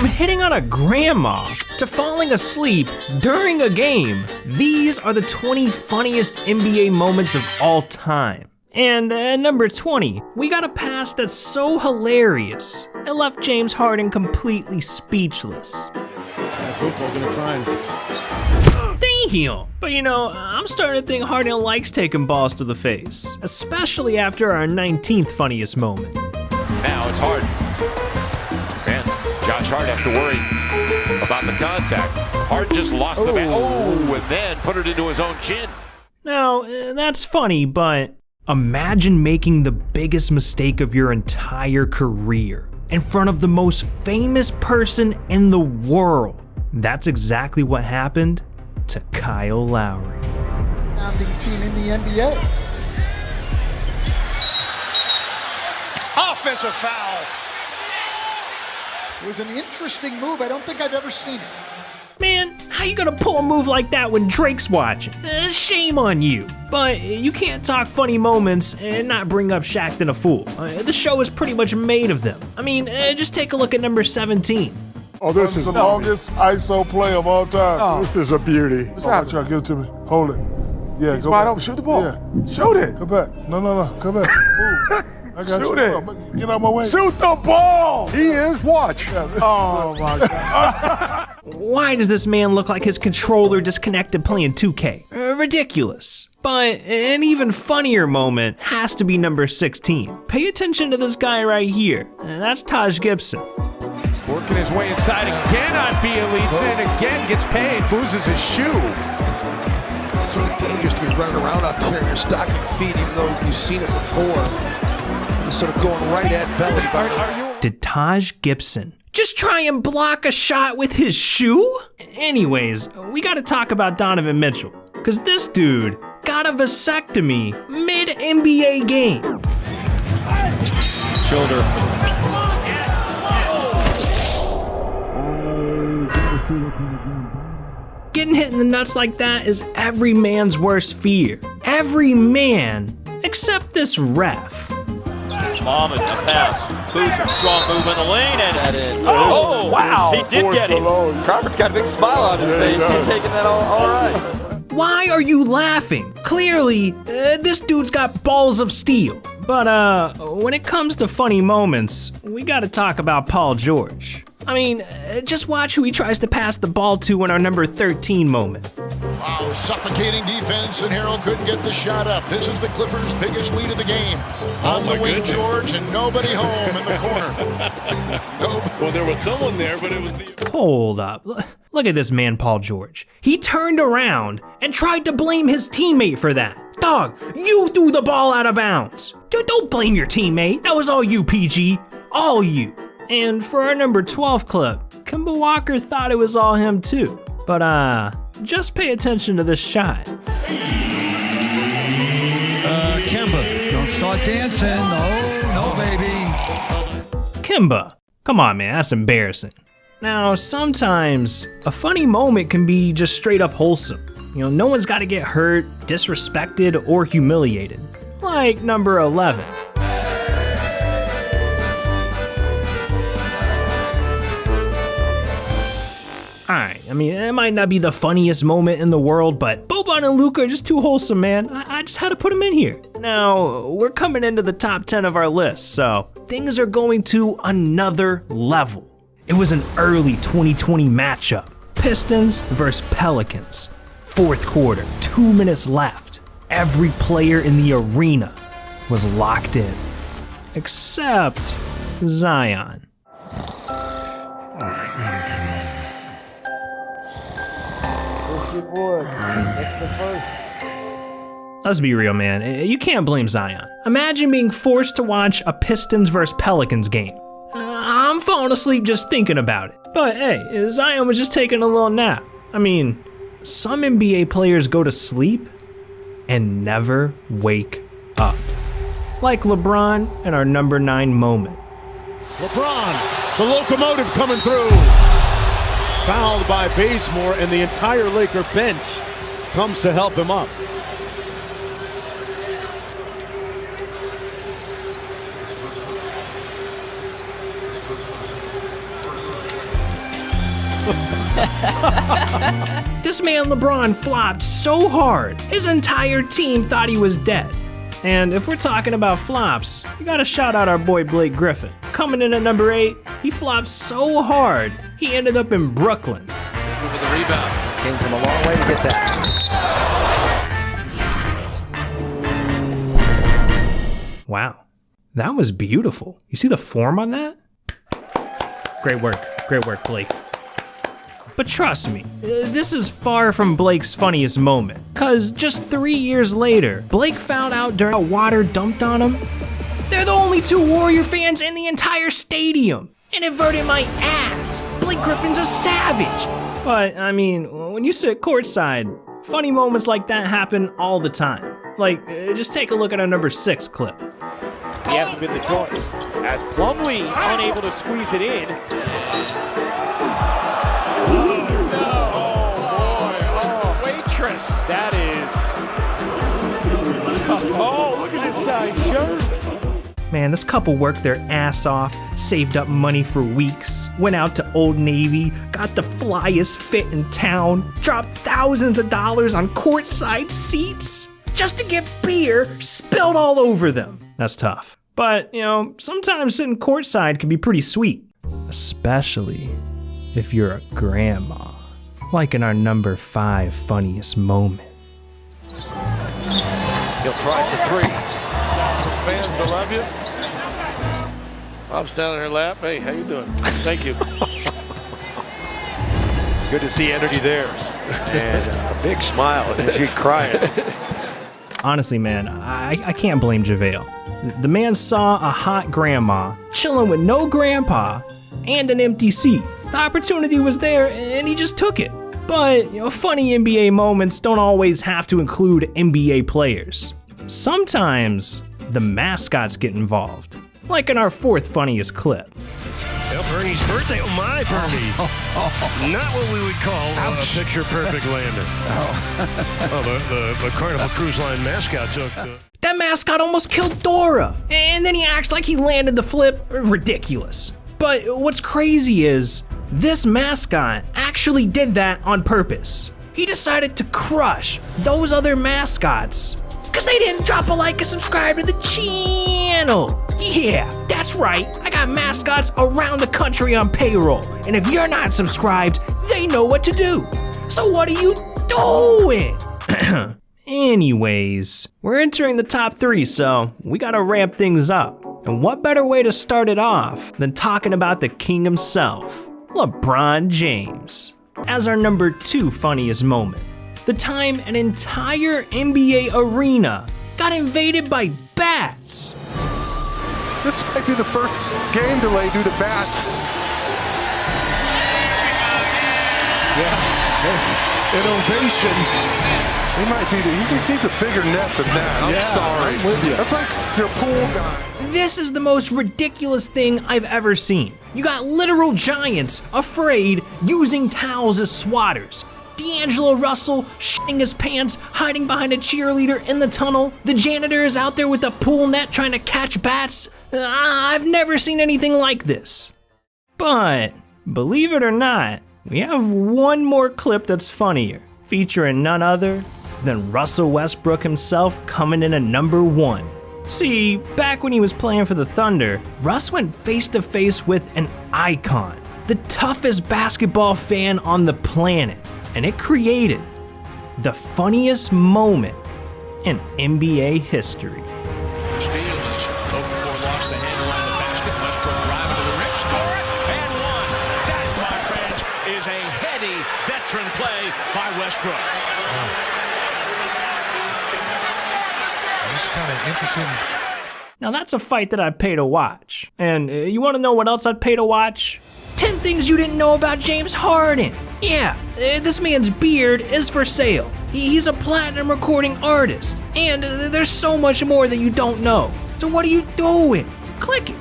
From hitting on a grandma to falling asleep during a game, these are the 20 funniest NBA moments of all time. And at number 20, we got a pass that's so hilarious, it left James Harden completely speechless. Damn! But you know, I'm starting to think Harden likes taking balls to the face, especially after our 19th funniest moment. Now it's Harden. Man, Josh Hart has to worry about the contact. Harden just lost the bat. Oh, and then put it into his own chin. Now, that's funny, but imagine making the biggest mistake of your entire career in front of the most famous person in the world. That's exactly what happened to Kyle Lowry. Founding team in the NBA. Offensive foul. It was an interesting move. I don't think I've ever seen it. Man, how you gonna pull a move like that when Drake's watching? Shame on you. But you can't talk funny moments and not bring up Shaq and a fool. The show is pretty much made of them. I mean, just take a look at number 17. Oh, this is the longest ISO play of all time. Oh. This is a beauty. What's happening? Try to give it to me. Hold it. Yeah, he's go wide back. open. Shoot the ball. Yeah. Shoot it. Come back. No. Come back. I got Shoot you. it. Get out my way. Shoot the ball. He is. Watch. Oh, my God. Why does this man look like his controller disconnected playing 2K? Ridiculous. But an even funnier moment has to be number 16. Pay attention to this guy right here. That's Taj Gibson. Working his way inside again on Bielitsa and again gets paid, loses his shoe. It's sort of dangerous to be running around out there in your stocking feet, even though you've seen it before. Just sort of going right at belly. Did Taj Gibson just try and block a shot with his shoe? Anyways, we gotta talk about Donovan Mitchell, cause this dude got a vasectomy mid-NBA game. Shoulder. Getting hit in the nuts like that is every man's worst fear. Every man, except this ref. Mom and a pass. Kuzma, strong move in the lane and that in. Oh, wow. He did get it. Crawford's got a big smile on his face. He's taking that all right. Why are you laughing? Clearly, this dude's got balls of steel. But when it comes to funny moments, we gotta talk about Paul George. I mean, just watch who he tries to pass the ball to in our number 13 moment. Wow, suffocating defense, and Harrell couldn't get the shot up. This is the Clippers' biggest lead of the game. On the wing, George, and nobody home in the corner. Well, there was someone there, but it was the... Hold up. Look at this man, Paul George. He turned around and tried to blame his teammate for that. Dog, you threw the ball out of bounds. Dude, don't blame your teammate. That was all you, PG. All you. And for our number 12 clip, Kemba Walker thought it was all him too. But just pay attention to this shot. Kemba, don't start dancing. No, baby. Kemba, come on, man, that's embarrassing. Now, sometimes a funny moment can be just straight up wholesome. You know, no one's got to get hurt, disrespected, or humiliated. Like number 11. Alright, I mean, it might not be the funniest moment in the world, but Boban and Luka are just too wholesome, man. I just had to put them in here. Now, we're coming into the top 10 of our list, so things are going to another level. It was an early 2020 matchup. Pistons versus Pelicans. Fourth quarter, 2 minutes left. Every player in the arena was locked in, except Zion. Let's be real, man. You can't blame Zion. Imagine being forced to watch a Pistons versus Pelicans game. I'm falling asleep just thinking about it. But hey, Zion was just taking a little nap. I mean, some NBA players go to sleep and never wake up. Like LeBron in our number 9 moment. LeBron, the locomotive coming through. Fouled by Bazemore, and the entire Laker bench comes to help him up. This man LeBron flopped so hard, his entire team thought he was dead. And if we're talking about flops, we gotta shout out our boy Blake Griffin. Coming in at number 8, he flopped so hard, he ended up in Brooklyn. For the rebound. Came from a long way to get that. Wow, that was beautiful. You see the form on that? Great work, Blake. But trust me, this is far from Blake's funniest moment. Cause just 3 years later, Blake found out during water dumped on him. They're the only 2 Warrior fans in the entire stadium. And inverted my ass. Blake Griffin's a savage. But I mean, when you sit courtside, funny moments like that happen all the time. Like, just take a look at our number 6 clip. He hasn't been the choice. As Plumlee unable to squeeze it in. Waitress. That is. Oh, look at this guy's shirt. Man, this couple worked their ass off, saved up money for weeks, went out to Old Navy, got the flyest fit in town, dropped thousands of dollars on courtside seats, just to get beer spilled all over them. That's tough. But, you know, sometimes sitting courtside can be pretty sweet, especially if you're a grandma, like in our number 5 funniest moment. He'll try for 3. Got some fans to love you. Bob's down in her lap. Hey, how you doing? Thank you. Good to see energy there. And a big smile, and she's crying. Honestly, man, I can't blame JaVale. The man saw a hot grandma chilling with no grandpa and an empty seat. The opportunity was there and he just took it. But, you know, funny NBA moments don't always have to include NBA players. Sometimes the mascots get involved, like in our 4th funniest clip. Well, Bernie's birthday. Oh, my Bernie. Not what we would call a picture-perfect landing. The Carnival Cruise Line mascot took... That mascot almost killed Dora, and then he acts like he landed the flip. Ridiculous. But what's crazy is, this mascot actually did that on purpose. He decided to crush those other mascots because they didn't drop a like and subscribe to the channel. Yeah, that's right. I got mascots around the country on payroll, and if you're not subscribed, they know what to do. So what are you doing? Anyways, we're entering the top 3, so we gotta ramp things up. And what better way to start it off than talking about the king himself, LeBron James. As our number 2 funniest moment, the time an entire NBA arena got invaded by bats. This might be the first game delay due to bats. Yeah, an ovation. He needs a bigger net than that. I'm sorry. I'm with you. That's like your pool guy. This is the most ridiculous thing I've ever seen. You got literal giants afraid using towels as swatters. D'Angelo Russell shitting his pants, hiding behind a cheerleader in the tunnel. The janitor is out there with a pool net trying to catch bats. I've never seen anything like this. But, believe it or not, we have one more clip that's funnier, featuring none other than Russell Westbrook himself coming in at number 1. See, back when he was playing for the Thunder, Russ went face to face with an icon, the toughest basketball fan on the planet, and it created the funniest moment in NBA history. Steals, over 4, lost the hand around the basket. Westbrook driving to the rim, score it, and 1. That, my friends, is a heady veteran play by Westbrook. It's kind of interesting. Now that's a fight that I'd pay to watch. And you wanna know what else I'd pay to watch? 10 things you didn't know about James Harden. Yeah, this man's beard is for sale. He's a platinum recording artist. And there's so much more that you don't know. So what are you doing? Click it.